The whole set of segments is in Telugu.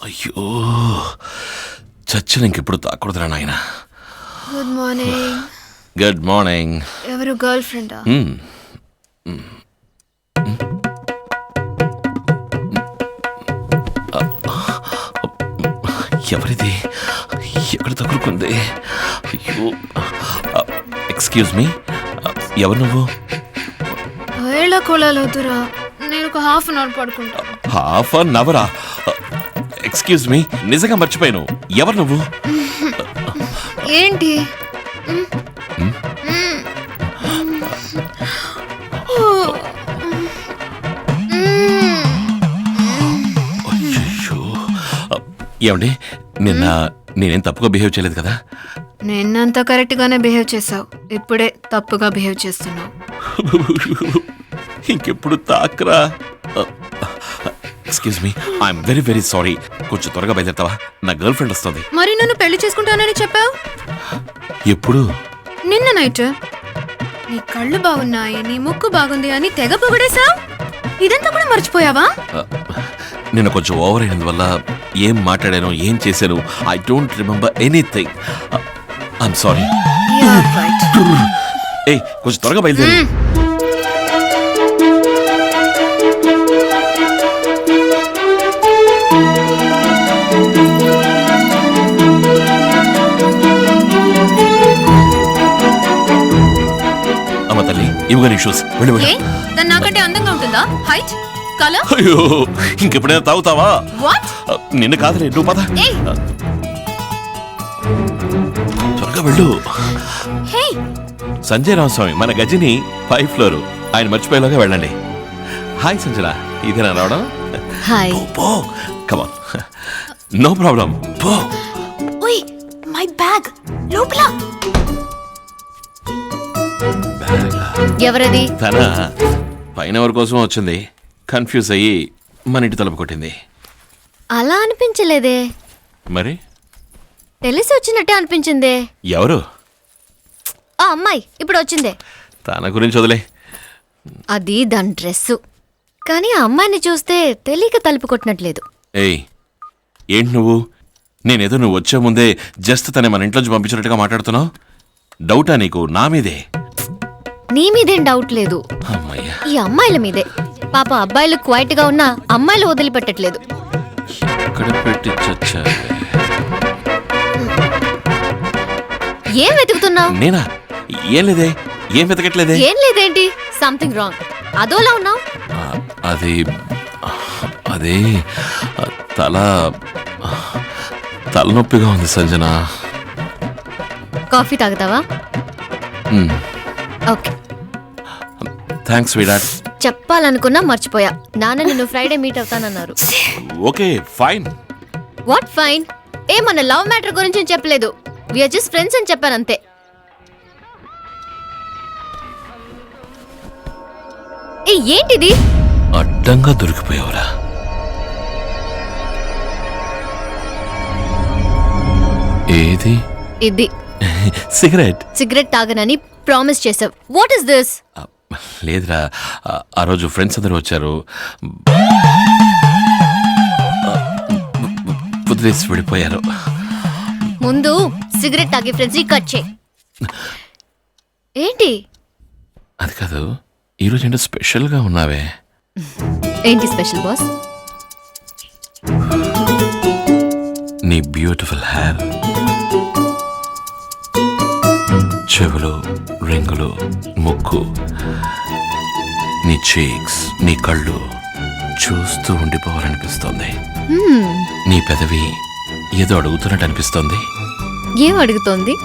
అయ్యో చచ్చిన ఇంకెప్పుడు తాకూడదురా నాయన. Good morning. Good morning. ఎవరు గర్ల్ ఫ్రెండా? ఎవరిది? ఎక్కడ తగులుకుంది? అయ్యో ఎక్స్క్యూజ్ మీ, ఎవరు నువ్వు? వేళ కోళాలవుతురా, నేను ఒక హాఫ్ అన్ అవర్ పడుకుంటా. హాఫ్ అన్ అవరా? ఎక్స్క్యూజ్ మీ, నిజంగా మర్చిపోయాను. ఎవరు నువ్వు? ఏంటి? అయ్యో ఏమండి, నేనేం తప్పుగా బిహేవ్ చేయలేదు కదా? నిన్నంత కరెక్ట్ గానే బిహేవ్ చేసావు, ఇప్పుడే తప్పుగా బిహేవ్ చేస్తున్నావు. ఇంకెప్పుడు తాకరా. Excuse me, I'm very very sorry. కొంచెం త్వరగా బయలుదేరుతావా? నా గర్ల్ ఫ్రెండ్ వస్తుంది. మరి నన్ను పెళ్లి చేసుకుంటానని చెప్పావు. ఎప్పుడు? నిన్న నైట్. నీ కళ్ళు బాగున్నాయి, నీ ముక్కు బాగుంది అని తెగ పొగిడేశావు. ఇదంతా కూడా మర్చిపోయావా? నేను కొంచెం ఓవర్ అయినందువల్ల ఏం మాట్లాడాను, ఏం చేశాను, I don't remember anything. I'm sorry. ఏయ్, కొంచెం త్వరగా బయలుదేరు. అమ్మ తల్లి, ఇవ్వని షూస్. దాన్ని నాకంటే అందంగా ఉంటుందా? Height, colour? అయ్యో, ఇంకెప్పుడైనా తాగుతావా? వాట్? నిన్ను కాదులే, నువ్వు పద. త్వరగా వెళ్ళు. సంజయ్ రామస్వామి, మన గజిని 5th ఫ్లోర్. ఆయన మర్చిపోయేలాగా వెళ్ళండి. హాయ్ సంజన, ఇదేనా రావడం? హాయ్. పో, కమాన్, నో ప్రాబ్లం, పో. ఓయ్, మై బ్యాగ్ లోపల. ఎవరది? తన పైన ఎవరి కోసం వచ్చింది. కన్ఫ్యూజ్ అయ్యి మన ఇంటి తలుపు కొట్టింది. అలా అనిపించలేదే. మరి తెలిసి వచ్చినట్టే అనిపించిందే. ఎవరు? ఆ అమ్మాయి ఇప్పుడు వచ్చిందే. తన గురించి వదిలే. అది దాని డ్రెస్సు. కానీ ఆ అమ్మాయిని చూస్తే తెలియక తలుపు కొట్టినట్లేదు. ఏయ్, ఏంటి నువ్వు? నేనేదో నువ్వు వచ్చే ముందే జస్ట్ తనే మన ఇంట్లోంచి పంపించినట్టుగా మాట్లాడుతున్నావు. డౌటా నీకు నా మీదే? నీ మీదేం డౌట్ లేదు, అమ్మయ్యా, ఈ అమ్మాయిల మీదే. పాప అబ్బాయిలు క్వైట్ గా ఉన్నా అమ్మాయిలు వదిలిపెట్టట్లేదు. ఎక్కడ పెట్టి చచ్చావే? ఏం వెతుకుతున్నావు? నేనా? ఏం లేదే, ఏం వెతకట్లేదే. ఏం లేదేంటి? Something wrong. అదోలా ఉన్నావు. అది తలనొప్పిగా ఉంది సంజన. కాఫీ తాగుతావా? Okay, thanks Virat. చెప్పాలనుకున్నా మర్చిపోయా. నాన్న నిన్ను ఫ్రైడే మీట్ అవుతానన్నారు. Okay fine. What fine? మన లవ్ మ్యాటర్ గురించి చెప్పలేదు. వీఆర్ జస్ట్ ఫ్రెండ్స్ అని చెప్పాను అంతే. ఏంటిది? అడ్డంగా దొరికిపోయావురా. ఏది? ఇది సిగరెట్. సిగరెట్ తాగనని ప్రామిస్ చేసావు. What is this? లేదురా, ఆ రోజు ఫ్రెండ్స్ అందరూ వచ్చారు, వదిలేసి విడిపోయారు. ముందు సిగరెట్ తాగే ఫ్రెండ్స్ కట్ చేయి. ఏంటి? అది కాదు, ఈరోజు ఏంటో స్పెషల్గా ఉన్నావే. ఏంటి స్పెషల్ బాస్? నీ బ్యూటిఫుల్ హెయిర్, చెవులు, రింగులు, ముక్కు, నీ చీక్స్, నీ కళ్ళు చూస్తూ ఉండిపోవాలనిపిస్తోంది. నీ పెదవి ఏదో అడుగుతున్నట్టు అనిపిస్తోంది. ఏం అడుగుతోంది?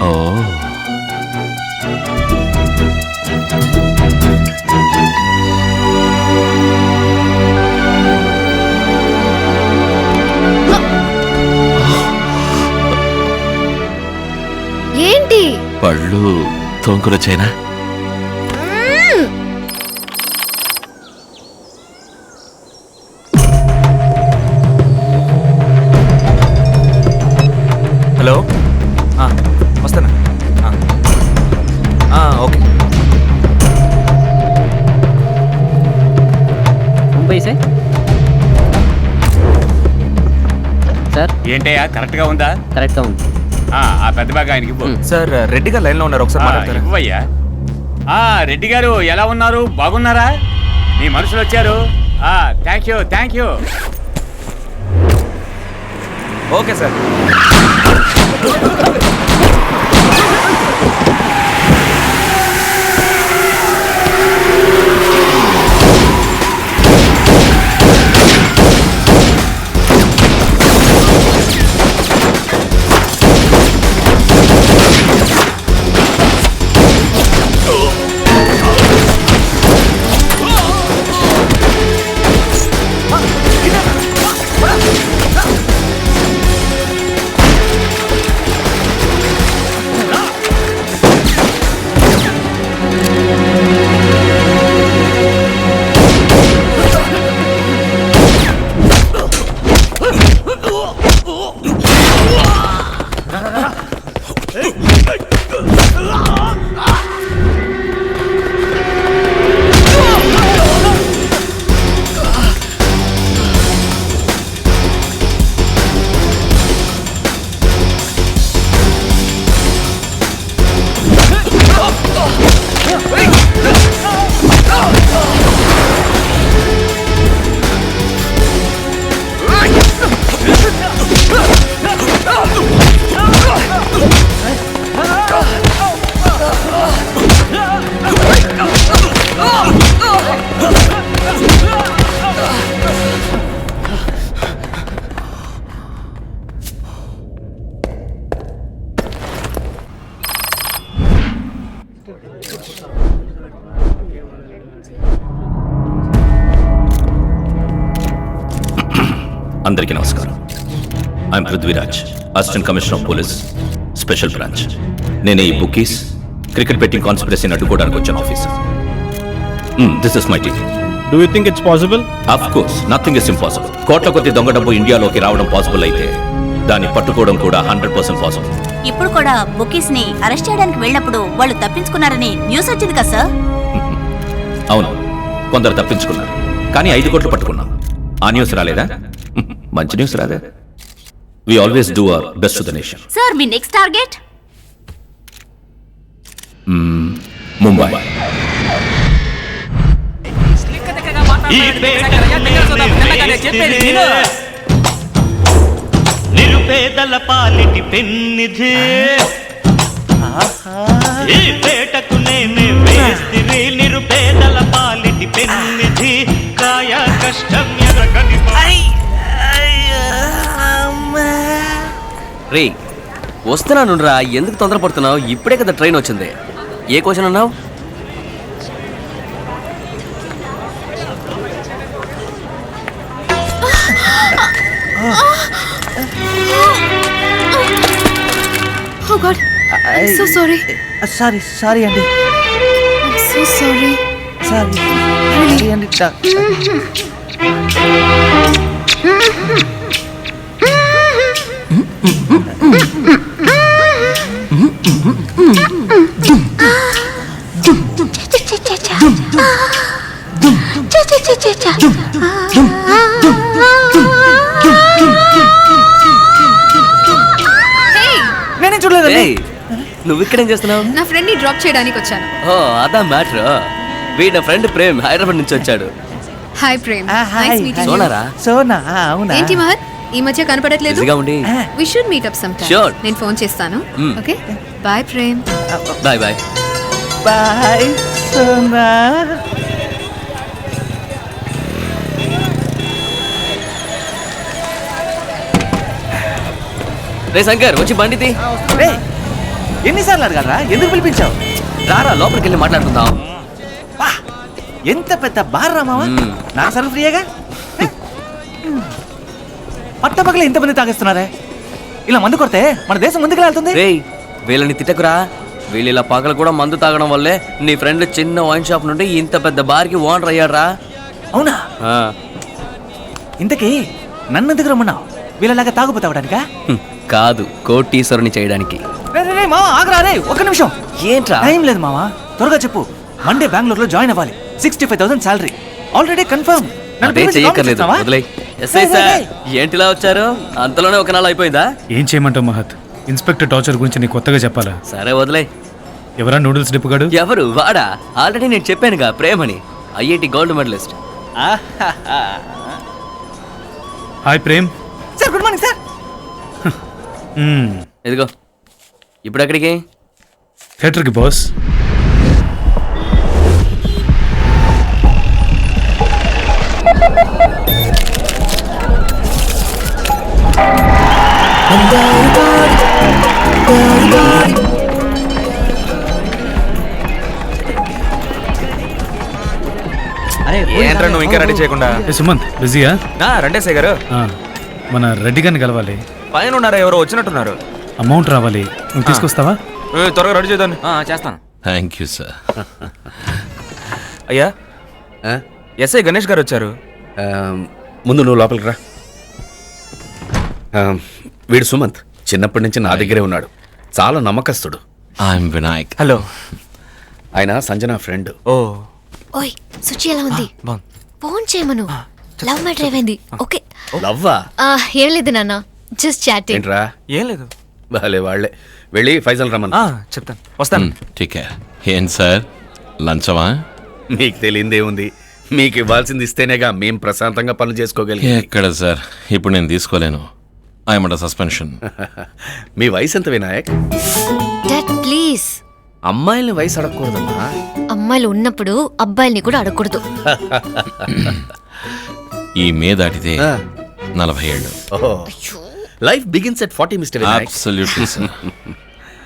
ఓ, ఏంటి? పళ్ళు తోంకురొచ్చాయినా? హలో, వస్తానా? ఓకే. पैसे సార్ ఏంటయ్యా కరెక్ట్ గా ఉందా? కరెక్ట్గా ఉంది. ఆ పెద్ద బాగా ఆయనకి ఇవ్వు. సార్ రెడ్డి గారు లైన్లో ఉన్నారు, ఒకసారి మాట్లాడతారా? ఇవ్వయ్యా. రెడ్డి గారు ఎలా ఉన్నారు? బాగున్నారా? మీ మనుషులు వచ్చారు. Thank you. Okay sir. అందరికీ నమస్కారం. I'm Prithviraj, assistant commissioner of police, special branch. నేను ఈ బుకీస్ క్రికెట్ బెట్టింగ్ కాన్స్పిరసీని అడ్డుకోవడానికి వచ్చిన officer. This is my team. Do you think it's possible? Of course, nothing is impossible. కోట్ల కొద్ది దొంగ డబ్బు ఇండియాలోకి రావడం పాసిబుల్ అయితే దాన్ని పట్టుకోవడం కూడా 100% పాసిబుల్. ఇప్పుడు కూడా బుకీస్ ని అరెస్ట్ చేయడానికి వెళ్ళినప్పుడు వాళ్ళు తప్పించుకున్నారని న్యూస్ వచ్చింది కదా సార్? అవును, కొందరు తప్పించుకున్నారు, కానీ 5 కోట్లు పట్టుకున్నాం. ఆ న్యూస్ రాలేదా? మంచి న్యూస్ రాదే. We always do our best to the nation. Sir మీ నెక్స్ట్ టార్గెట్? ముంబై. నిరుపేదల పాలిటి పెన్నిధి, ఈ పేటకు నేనే వేస్తిరి. నిరుపేదల పాలిటి పెన్నిధి, కాయ కష్టం ఎరగని రే వస్తున్నాను రా, ఎందుకు తొందరపడుతున్నావు? ఇప్పుడే కదా ట్రైన్ వచ్చింది. ఏ క్వశ్చన్ అన్నావు? Oh God, I'm so sorry. Sorry అండి. I'm so sorry. సారీ అండి. నేనే చూడలేదండి. నువ్వు ఇక్కడేం చేస్తున్నావు? నా ఫ్రెండ్ ని డ్రాప్ చేయడానికి వచ్చాను. ఓ అదా మ్యాటర్. వీడి ఫ్రెండ్ ప్రేమ్ హైదరాబాద్ నుంచి వచ్చాడు. Hi Prem, nice meeting you. సోనారా? సోనా, అవునా? ఏంటి మహత్ ఈ మధ్య కనపడట్లేదు? బిజీగా ఉండి. We should meet up some time. Sure. నేను ఫోన్ చేస్తాను. Okay bye Prem. Bye bye. Bye Sona. రే శంకర్ వచ్చి బండితి. ఎన్నిసార్లు అడగాలరా? ఎందుకు పిలిపించావు? రారా లోపలికి వెళ్ళి మాట్లాడుకుందాం. ఎంత పెద్ద బార్ రామావా? నాకు సర్వ్ ఫ్రీయేగా. పట్టపగల ఇంతమంది తాగేస్తున్నారే. ఇలా మందు కొడితే మన దేశం ముందుకు వెళ్తుంది. రే వీళ్ళని తిట్టకురా. వీళ్ళు ఇలా పగలు కూడా మందు తాగడం వల్లే నీ ఫ్రెండ్ చిన్న వైన్ షాప్ నుండి ఇంత పెద్ద బార్కి ఓనర్ అయ్యాడ్రా. అవునా? ఇంతకీ నన్ను ఎందుకు రమ్మన్నావు? వీళ్ళలాగా తాగుపోతావడానికా? కాదు, కోటీశ్వరుని చేయడానికి. మావా ఆగరా రే, ఒక్క నిమిషం. ఏంట్రా? టైం లేదు మావా, త్వరగా చెప్పు. మండే బెంగళూరులో జాయిన్ అవ్వాలి. 65,000 శాలరీ ఆల్రెడీ కన్ఫర్మ్. నన్ను అదే ప్రేమించి చెయ్యక్కర్లేదు కామెంట్ వదిలే. ఎస్ఐ సార్ ఏంటిలా వచ్చారు? అంతలోనే ఒక నాள் అయిపోయిందా? ఏం చేయమంటావు మహత్? ఇన్స్పెక్టర్ టార్చర్ గురించి నీకు కొత్తగా చెప్పాలా? సరే వదిలే. ఎవరా నూడిల్స్ డిప్పుగాడు? ఎవరు వాడా? ఆల్రెడీ నేను చెప్పానుగా, ప్రేమని, IIT gold medalist. Hi Prem. Sir good morning sir. ఇదిగో ఇప్పుడు ఎక్కడికి? థియేటర్కి బాస్. ఏంట్రా నువ్వు ఇంకా రెడీ చేయకుండా? ఏ సుమంత్ బిజీయా? రండి ఎస్ఐ గారు. మన రెడ్డి గారిని కలవాలి. పైన ఉన్నారా? ఎవరో వచ్చినట్టున్నారు. అమౌంట్ రావాలి, నువ్వు తీసుకొస్తావా? త్వరగా రెడీ చేద్దాన్ని. చేస్తాను. Thank you sir. అయ్యా, ఎస్ఐ గణేష్ గారు వచ్చారు. ముందు నువ్వు లోపలికి రా. వీడు సుమంత్ చిన్నప్పటి నుంచి నా దగ్గరే ఉన్నాడు. చాలా నమ్మకస్తుడు. ఐఎమ్ వినాయక్. హలో. ఆయన సంజన ఫ్రెండ్. ఓ ఓయ్ సుచి ఎలా ఉంది? బాగుంది. ఫోన్ చేయమను. లవ్ మ్యాటర్ ఏమైంది? ఓకే. లవ్వా? ఏం లేదు నాన్న, జస్ట్ చాటింగ్. ఏంట్రా? ఏం లేదు. బాలే వాళ్ళే. వెళ్ళి ఫైజల్ రమ్మన్. చెప్తాను, వస్తాను. ఠీక్ హై. ఏం సార్ లంచమా? మీకు తెలియందే ఉంది. మీకు ఇవ్వాల్సింది ఇస్తేనేగా మేం ప్రశాంతంగా పనులు చేసుకోగలిగి. ఎక్కడ సార్, ఇప్పుడు నేను తీసుకోలేను. I'm under suspension. మీ వయసు ఎంత వినాయక్? Dad please. అమ్మాయిల్ని వయసు అడగకూడదమ్మా. అమ్మాయిలు ఉన్నప్పుడు అబ్బాయిల్ని కూడా అడగకూడదు. ఈ మే దాటితే 40 ఏళ్ళు. Life begins at 40 mister Vinayak. Absolutely sir.